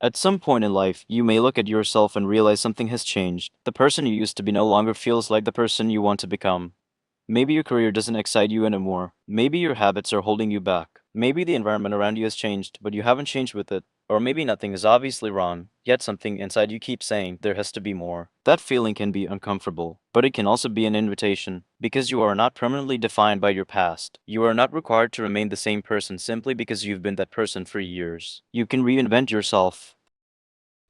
At some point in life, you may look at yourself and realize something has changed. The person you used to be no longer feels like the person you want to become. Maybe your career doesn't excite you anymore. Maybe your habits are holding you back. Maybe the environment around you has changed, but you haven't changed with it. Or maybe nothing is obviously wrong, yet something inside you keeps saying there has to be more. That feeling can be uncomfortable, but it can also be an invitation, because you are not permanently defined by your past. You are not required to remain the same person simply because you've been that person for years. You can reinvent yourself.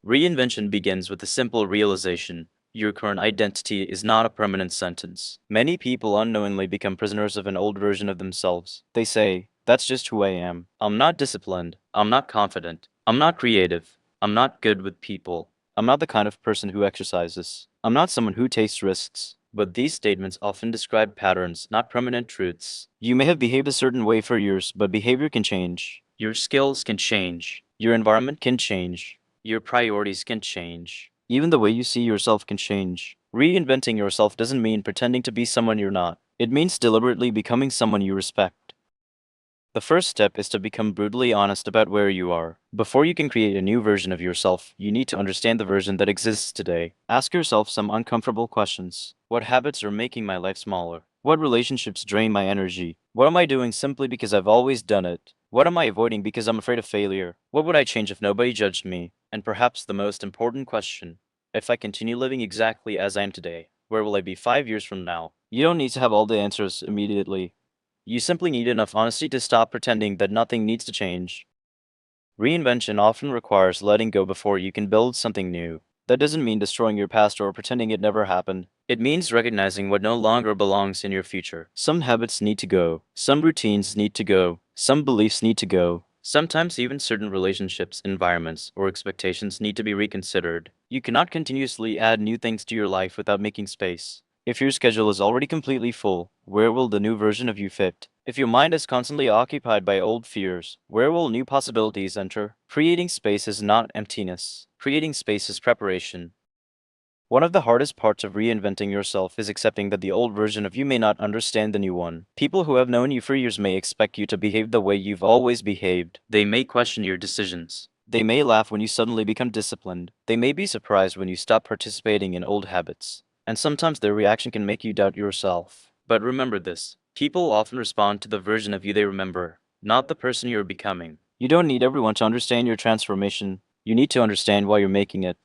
Reinvention begins with the simple realization your current identity is not a permanent sentence. Many people unknowingly become prisoners of an old version of themselves. They say, "That's just who I am. I'm not disciplined. I'm not confident. I'm not creative. I'm not good with people. I'm not the kind of person who exercises. I'm not someone who takes risks." But these statements often describe patterns, not permanent truths. You may have behaved a certain way for years, but behavior can change. Your skills can change. Your environment can change. Your priorities can change. Even the way you see yourself can change. Reinventing yourself doesn't mean pretending to be someone you're not. It means deliberately becoming someone you respect. The first step is to become brutally honest about where you are. Before you can create a new version of yourself, you need to understand the version that exists today. Ask yourself some uncomfortable questions. What habits are making my life smaller? What relationships drain my energy? What am I doing simply because I've always done it? What am I avoiding because I'm afraid of failure? What would I change if nobody judged me? And perhaps the most important question, if I continue living exactly as I am today, where will I be 5 years from now? You don't need to have all the answers immediately. You simply need enough honesty to stop pretending that nothing needs to change. Reinvention often requires letting go before you can build something new. That doesn't mean destroying your past or pretending it never happened. It means recognizing what no longer belongs in your future. Some habits need to go. Some routines need to go. Some beliefs need to go. Sometimes even certain relationships, environments, or expectations need to be reconsidered. You cannot continuously add new things to your life without making space. If your schedule is already completely full, where will the new version of you fit? If your mind is constantly occupied by old fears, where will new possibilities enter? Creating space is not emptiness. Creating space is preparation. One of the hardest parts of reinventing yourself is accepting that the old version of you may not understand the new one. People who have known you for years may expect you to behave the way you've always behaved. They may question your decisions. They may laugh when you suddenly become disciplined. They may be surprised when you stop participating in old habits. And sometimes their reaction can make you doubt yourself. But remember this, people often respond to the version of you they remember, not the person you're becoming. You don't need everyone to understand your transformation. You need to understand why you're making it.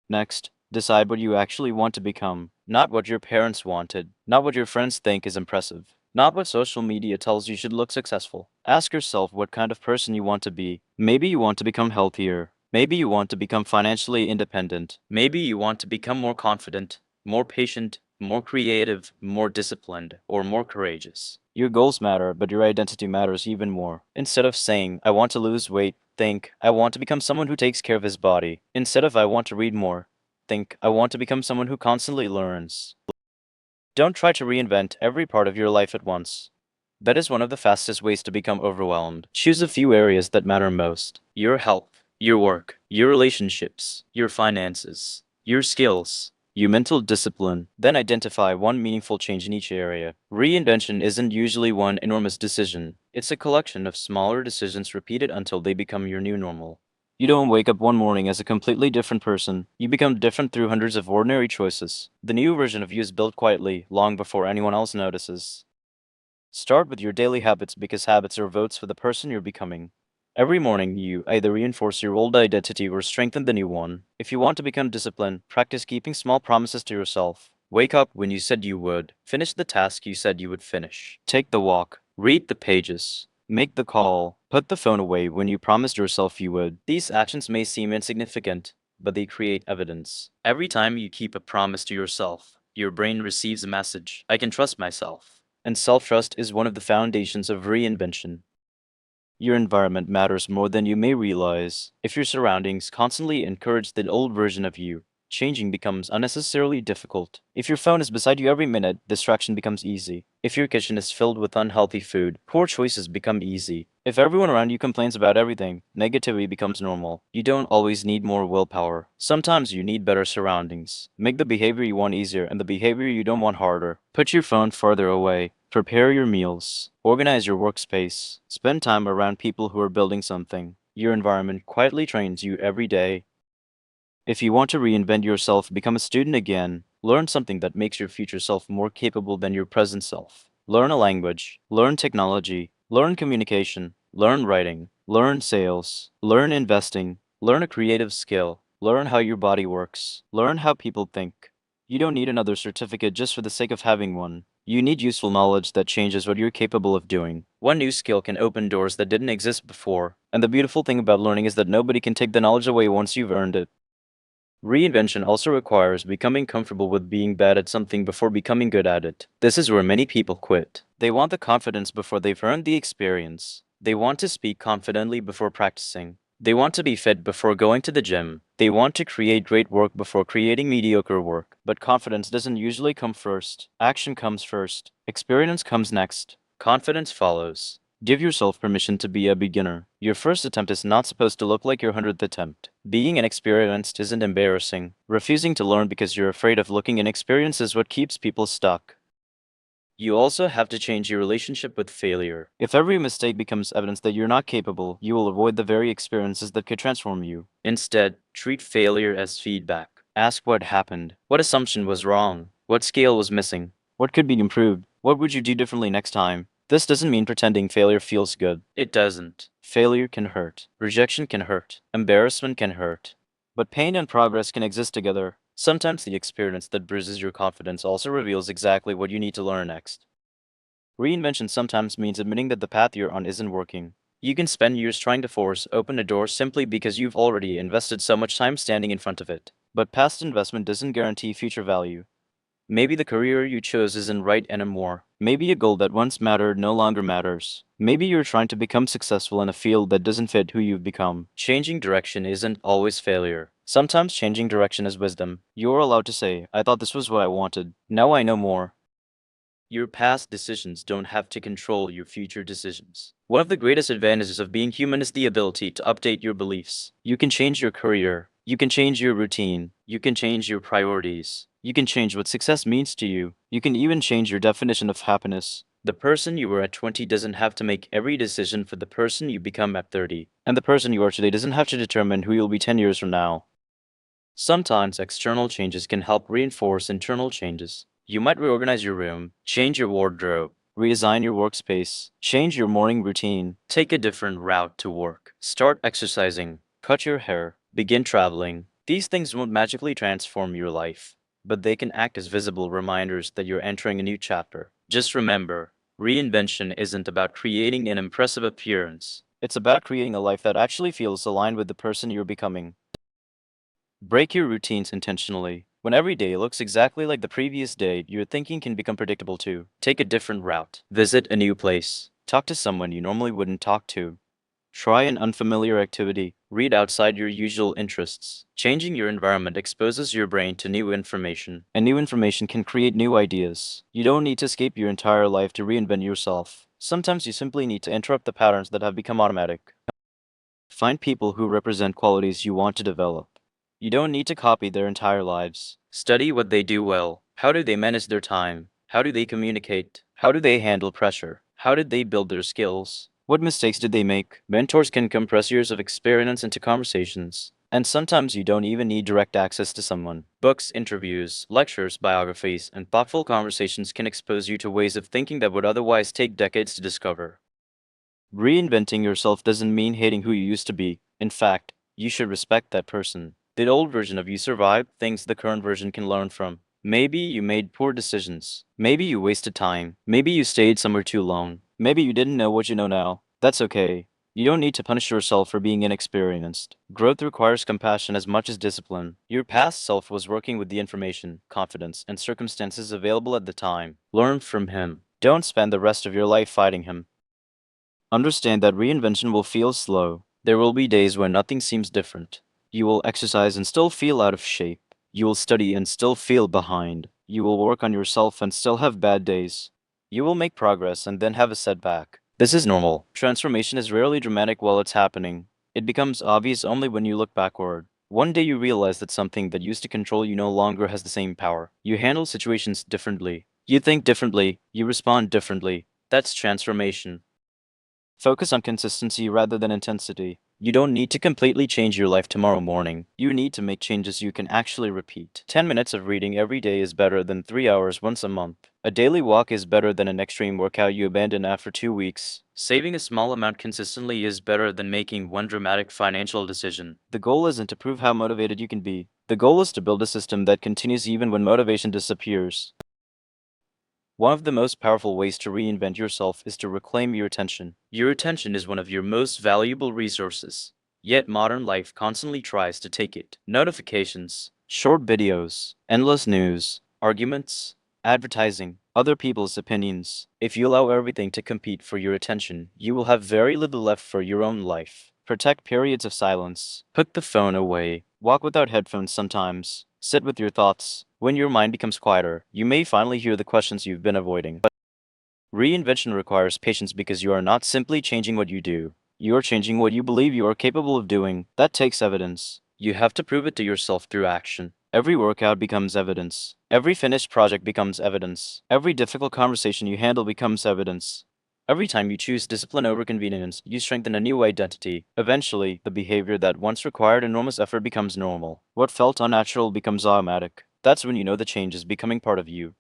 Next, decide what you actually want to become, not what your parents wanted, not what your friends think is impressive, not what social media tells you should look successful. Ask yourself what kind of person you want to be. Maybe you want to become healthier. Maybe you want to become financially independent. Maybe you want to become more confident, more patient, more creative, more disciplined, or more courageous. Your goals matter, but your identity matters even more. Instead of saying, "I want to lose weight," think, "I want to become someone who takes care of his body." Instead of "I want to read more," think, "I want to become someone who constantly learns." Don't try to reinvent every part of your life at once. That is one of the fastest ways to become overwhelmed. Choose a few areas that matter most: your health, your work, your relationships, your finances, your skills, your mental discipline. Then identify one meaningful change in each area. Reinvention isn't usually one enormous decision. It's a collection of smaller decisions repeated until they become your new normal. You don't wake up one morning as a completely different person. You become different through hundreds of ordinary choices. The new version of you is built quietly, long before anyone else notices. Start with your daily habits because habits are votes for the person you're becoming. Every morning, you either reinforce your old identity or strengthen the new one. If you want to become disciplined, practice keeping small promises to yourself. Wake up when you said you would. Finish the task you said you would finish. Take the walk. Read the pages. Make the call. Put the phone away when you promised yourself you would. These actions may seem insignificant, but they create evidence. Every time you keep a promise to yourself, your brain receives a message: "I can trust myself." And self-trust is one of the foundations of reinvention. Your environment matters more than you may realize. If your surroundings constantly encourage the old version of you, changing becomes unnecessarily difficult. If your phone is beside you every minute, distraction becomes easy. If your kitchen is filled with unhealthy food, poor choices become easy. If everyone around you complains about everything, negativity becomes normal. You don't always need more willpower. Sometimes you need better surroundings. Make the behavior you want easier and the behavior you don't want harder. Put your phone further away. Prepare your meals. Organize your workspace. Spend time around people who are building something. Your environment quietly trains you every day. If you want to reinvent yourself, become a student again, learn something that makes your future self more capable than your present self. Learn a language, learn technology, learn communication, learn writing, learn sales, learn investing, learn a creative skill, learn how your body works, learn how people think. You don't need another certificate just for the sake of having one. You need useful knowledge that changes what you're capable of doing. One new skill can open doors that didn't exist before. And the beautiful thing about learning is that nobody can take the knowledge away once you've earned it. Reinvention also requires becoming comfortable with being bad at something before becoming good at it. This is where many people quit. They want the confidence before they've earned the experience. They want to speak confidently before practicing. They want to be fit before going to the gym. They want to create great work before creating mediocre work. But confidence doesn't usually come first. Action comes first. Experience comes next. Confidence follows. Give yourself permission to be a beginner. Your first attempt is not supposed to look like your 100th attempt. Being inexperienced isn't embarrassing. Refusing to learn because you're afraid of looking inexperienced is what keeps people stuck. You also have to change your relationship with failure. If every mistake becomes evidence that you're not capable, you will avoid the very experiences that could transform you. Instead, treat failure as feedback. Ask what happened, what assumption was wrong, what scale was missing, what could be improved, what would you do differently next time. This doesn't mean pretending failure feels good. It doesn't. Failure can hurt. Rejection can hurt. Embarrassment can hurt. But pain and progress can exist together. Sometimes the experience that bruises your confidence also reveals exactly what you need to learn next. Reinvention sometimes means admitting that the path you're on isn't working. You can spend years trying to force open a door simply because you've already invested so much time standing in front of it. But past investment doesn't guarantee future value. Maybe the career you chose isn't right anymore. Maybe a goal that once mattered no longer matters. Maybe you're trying to become successful in a field that doesn't fit who you've become. Changing direction isn't always failure. Sometimes changing direction is wisdom. You're allowed to say, I thought this was what I wanted. Now I know more. Your past decisions don't have to control your future decisions. One of the greatest advantages of being human is the ability to update your beliefs. You can change your career. You can change your routine. You can change your priorities. You can change what success means to you. You can even change your definition of happiness. The person you were at 20 doesn't have to make every decision for the person you become at 30. And the person you are today doesn't have to determine who you'll be 10 years from now. Sometimes external changes can help reinforce internal changes. You might reorganize your room, change your wardrobe, redesign your workspace, change your morning routine, take a different route to work, start exercising, cut your hair, begin traveling. These things won't magically transform your life, but they can act as visible reminders that you're entering a new chapter. Just remember, reinvention isn't about creating an impressive appearance. It's about creating a life that actually feels aligned with the person you're becoming. Break your routines intentionally. When every day looks exactly like the previous day, your thinking can become predictable too. Take a different route. Visit a new place. Talk to someone you normally wouldn't talk to. Try an unfamiliar activity. Read outside your usual interests. Changing your environment exposes your brain to new information, and new information can create new ideas. You don't need to escape your entire life to reinvent yourself. Sometimes you simply need to interrupt the patterns that have become automatic. Find people who represent qualities you want to develop. You don't need to copy their entire lives. Study what they do well. How do they manage their time? How do they communicate? How do they handle pressure? How did they build their skills? What mistakes did they make? Mentors can compress years of experience into conversations. And sometimes you don't even need direct access to someone. Books, interviews, lectures, biographies, and thoughtful conversations can expose you to ways of thinking that would otherwise take decades to discover. Reinventing yourself doesn't mean hating who you used to be. In fact, you should respect that person. The old version of you survived things the current version can learn from. Maybe you made poor decisions. Maybe you wasted time. Maybe you stayed somewhere too long. Maybe you didn't know what you know now. That's okay. You don't need to punish yourself for being inexperienced. Growth requires compassion as much as discipline. Your past self was working with the information, confidence, and circumstances available at the time. Learn from him. Don't spend the rest of your life fighting him. Understand that reinvention will feel slow. There will be days when nothing seems different. You will exercise and still feel out of shape. You will study and still feel behind. You will work on yourself and still have bad days. You will make progress and then have a setback. This is normal. Transformation is rarely dramatic while it's happening. It becomes obvious only when you look backward. One day you realize that something that used to control you no longer has the same power. You handle situations differently. You think differently. You respond differently. That's transformation. Focus on consistency rather than intensity. You don't need to completely change your life tomorrow morning. You need to make changes you can actually repeat. 10 minutes of reading every day is better than 3 hours once a month. A daily walk is better than an extreme workout you abandon after 2 weeks. Saving a small amount consistently is better than making one dramatic financial decision. The goal isn't to prove how motivated you can be. The goal is to build a system that continues even when motivation disappears. One of the most powerful ways to reinvent yourself is to reclaim your attention. Your attention is one of your most valuable resources. Yet modern life constantly tries to take it. Notifications, short videos, endless news, arguments, advertising, other people's opinions. If you allow everything to compete for your attention, you will have very little left for your own life. Protect periods of silence. Put the phone away. Walk without headphones sometimes. Sit with your thoughts. When your mind becomes quieter, you may finally hear the questions you've been avoiding. Reinvention requires patience because you are not simply changing what you do. You are changing what you believe you are capable of doing. That takes evidence. You have to prove it to yourself through action. Every workout becomes evidence. Every finished project becomes evidence. Every difficult conversation you handle becomes evidence. Every time you choose discipline over convenience, you strengthen a new identity. Eventually, the behavior that once required enormous effort becomes normal. What felt unnatural becomes automatic. That's when you know the change is becoming part of you.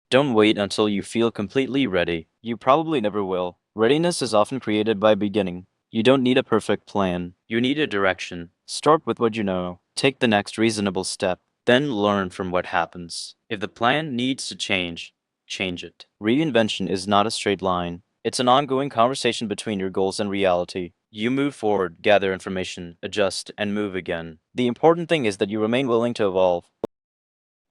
Don't wait until you feel completely ready. You probably never will. Readiness is often created by beginning. You don't need a perfect plan. You need a direction. Start with what you know. Take the next reasonable step. Then learn from what happens. If the plan needs to change, change it. Reinvention is not a straight line. It's an ongoing conversation between your goals and reality. You move forward, gather information, adjust, and move again. The important thing is that you remain willing to evolve.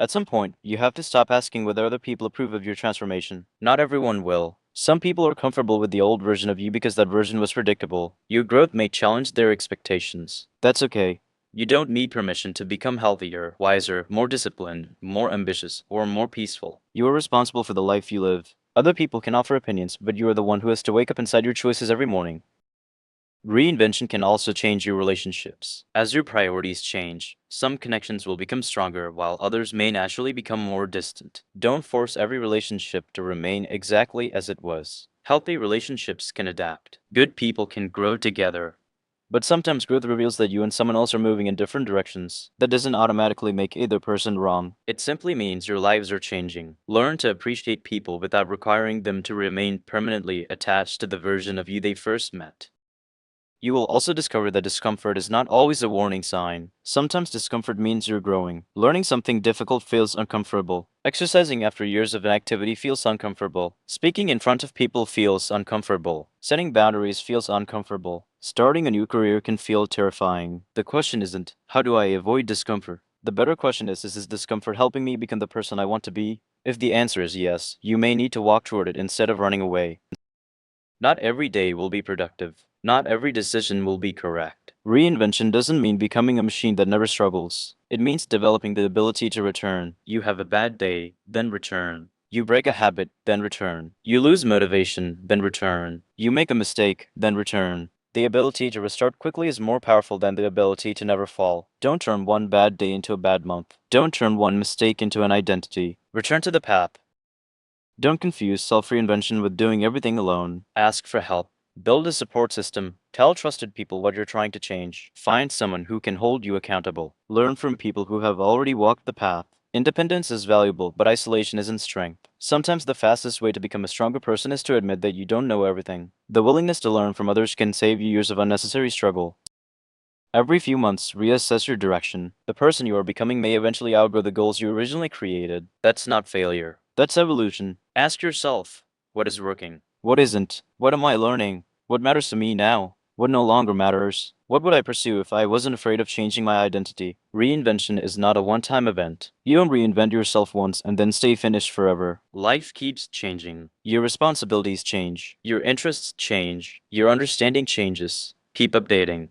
At some point, you have to stop asking whether other people approve of your transformation. Not everyone will. Some people are comfortable with the old version of you because that version was predictable. Your growth may challenge their expectations. That's okay. You don't need permission to become healthier, wiser, more disciplined, more ambitious, or more peaceful. You are responsible for the life you live. Other people can offer opinions, but you are the one who has to wake up inside your choices every morning. Reinvention can also change your relationships. As your priorities change, some connections will become stronger while others may naturally become more distant. Don't force every relationship to remain exactly as it was. Healthy relationships can adapt. Good people can grow together. But sometimes growth reveals that you and someone else are moving in different directions. That doesn't automatically make either person wrong. It simply means your lives are changing. Learn to appreciate people without requiring them to remain permanently attached to the version of you they first met. You will also discover that discomfort is not always a warning sign. Sometimes discomfort means you're growing. Learning something difficult feels uncomfortable. Exercising after years of inactivity feels uncomfortable. Speaking in front of people feels uncomfortable. Setting boundaries feels uncomfortable. Starting a new career can feel terrifying. The question isn't, how do I avoid discomfort? The better question is this discomfort helping me become the person I want to be? If the answer is yes, you may need to walk toward it instead of running away. Not every day will be productive. Not every decision will be correct. Reinvention doesn't mean becoming a machine that never struggles. It means developing the ability to return. You have a bad day, then return. You break a habit, then return. You lose motivation, then return. You make a mistake, then return. The ability to restart quickly is more powerful than the ability to never fall. Don't turn one bad day into a bad month. Don't turn one mistake into an identity. Return to the path. Don't confuse self-reinvention with doing everything alone. Ask for help. Build a support system. Tell trusted people what you're trying to change. Find someone who can hold you accountable. Learn from people who have already walked the path. Independence is valuable, but isolation isn't strength. Sometimes the fastest way to become a stronger person is to admit that you don't know everything. The willingness to learn from others can save you years of unnecessary struggle. Every few months, reassess your direction. The person you are becoming may eventually outgrow the goals you originally created. That's not failure. That's evolution. Ask yourself, what is working? What isn't? What am I learning? What matters to me now? What no longer matters? What would I pursue if I wasn't afraid of changing my identity? Reinvention is not a one-time event. You don't reinvent yourself once and then stay finished forever. Life keeps changing. Your responsibilities change. Your interests change. Your understanding changes. Keep updating.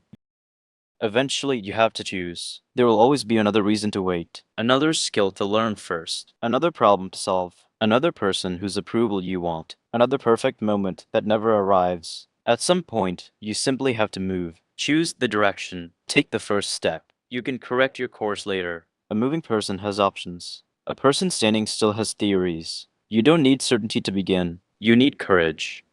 Eventually, you have to choose. There will always be another reason to wait, another skill to learn first, another problem to solve, another person whose approval you want, another perfect moment that never arrives. At some point, you simply have to move. Choose the direction. Take the first step. You can correct your course later. A moving person has options. A person standing still has theories. You don't need certainty to begin. You need courage.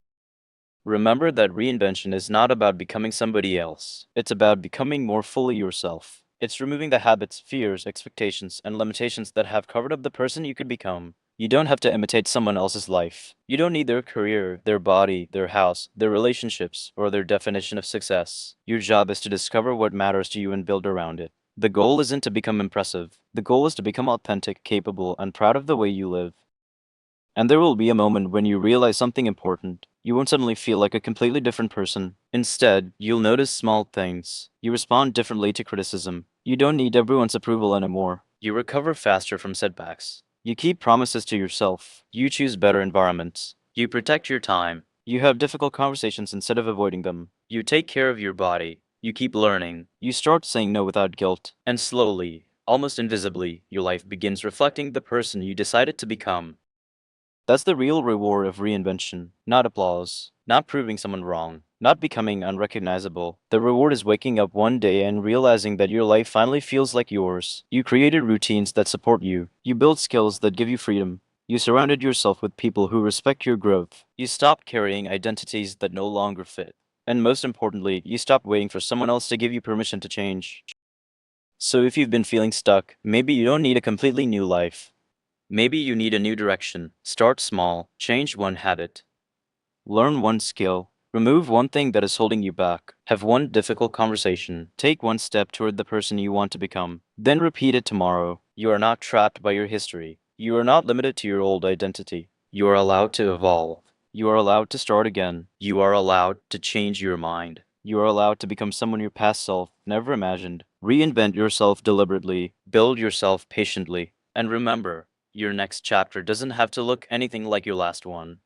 Remember that reinvention is not about becoming somebody else. It's about becoming more fully yourself. It's removing the habits, fears, expectations, and limitations that have covered up the person you could become. You don't have to imitate someone else's life. You don't need their career, their body, their house, their relationships, or their definition of success. Your job is to discover what matters to you and build around it. The goal isn't to become impressive. The goal is to become authentic, capable, and proud of the way you live. And there will be a moment when you realize something important. You won't suddenly feel like a completely different person. Instead, you'll notice small things. You respond differently to criticism. You don't need everyone's approval anymore. You recover faster from setbacks. You keep promises to yourself. You choose better environments. You protect your time. You have difficult conversations instead of avoiding them. You take care of your body. You keep learning. You start saying no without guilt. And slowly, almost invisibly, your life begins reflecting the person you decided to become. That's the real reward of reinvention, not applause, not proving someone wrong, not becoming unrecognizable. The reward is waking up one day and realizing that your life finally feels like yours. You created routines that support you. You built skills that give you freedom. You surrounded yourself with people who respect your growth. You stopped carrying identities that no longer fit. And most importantly, you stopped waiting for someone else to give you permission to change. So if you've been feeling stuck, maybe you don't need a completely new life. Maybe you need a new direction. Start small, change one habit, learn one skill, remove one thing that is holding you back, have one difficult conversation, take one step toward the person you want to become. Then repeat it tomorrow. You are not trapped by your history. You are not limited to your old identity. You are allowed to evolve. You are allowed to start again. You are allowed to change your mind. You are allowed to become someone your past self never imagined. Reinvent yourself deliberately, build yourself patiently, and remember, your next chapter doesn't have to look anything like your last one.